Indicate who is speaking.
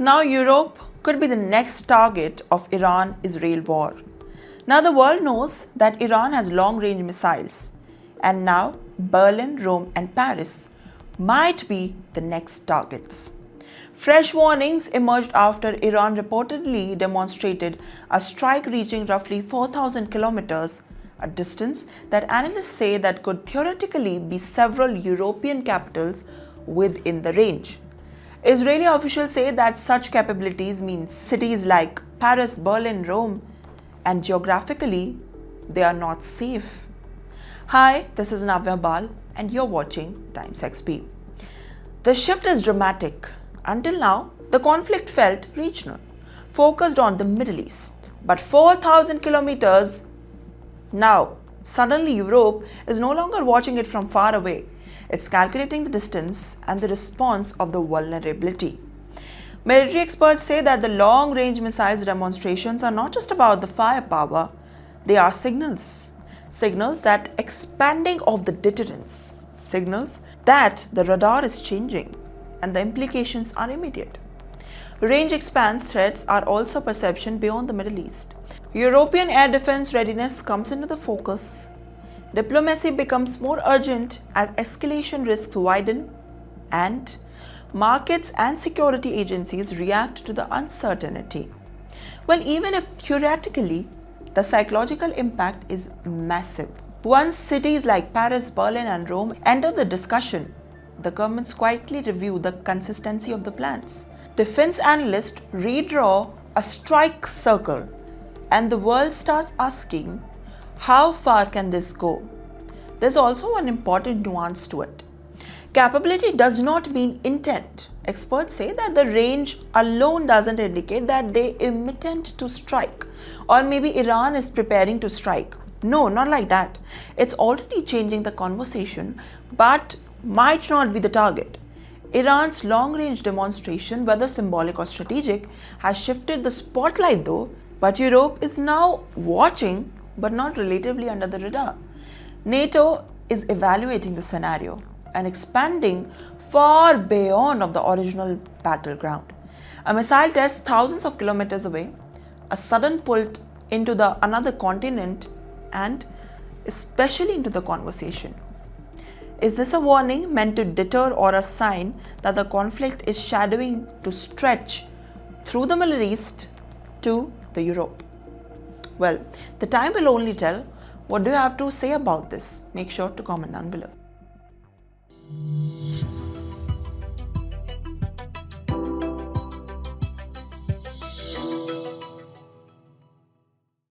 Speaker 1: Now Europe could be the next target of Iran-Israel war. Now the world knows that Iran has long-range missiles, and now Berlin, Rome and Paris might be the next targets. Fresh warnings emerged after Iran reportedly demonstrated a strike reaching roughly 4,000 kilometers, a distance that analysts say that could theoretically be several European capitals within the range. Israeli officials say that such capabilities mean cities like Paris, Berlin, Rome, and geographically, they are not safe. Hi, this is Navya Bal, and you're watching TimesXP. The shift is dramatic. Until now, the conflict felt regional, focused on the Middle East. But 4,000 kilometers now, suddenly Europe is no longer watching it from far away. It's calculating the distance and the response of the vulnerability. Military experts say that the long-range missiles demonstrations are not just about the firepower, they are signals. Signals that expanding of the deterrence. Signals that the radar is changing and the implications are immediate. Range expands threats are also perception beyond the Middle East. European air defense readiness comes into the focus. Diplomacy becomes more urgent as escalation risks widen and markets and security agencies react to the uncertainty. Well, even if theoretically, the psychological impact is massive. Once cities like Paris, Berlin and Rome enter the discussion, the governments quietly review the consistency of the plans. Defense analysts redraw a strike circle and the world starts asking, how far can this go? There's also an important nuance to it. Capability does not mean intent. Experts say that the range alone doesn't indicate that they intend to strike, or maybe Iran is preparing to strike. No, not like that. It's already changing the conversation, but might not be the target. Iran's long-range demonstration, whether symbolic or strategic, has shifted the spotlight though, but Europe is now watching, but not relatively under the radar. NATO is evaluating the scenario and expanding far beyond of the original battleground. A missile test thousands of kilometers away, a sudden pull into another continent and especially into the conversation. Is this a warning meant to deter or a sign that the conflict is shadowing to stretch through the Middle East to the Europe? Well, the time will only tell. What do you have to say about this? Make sure to comment down below.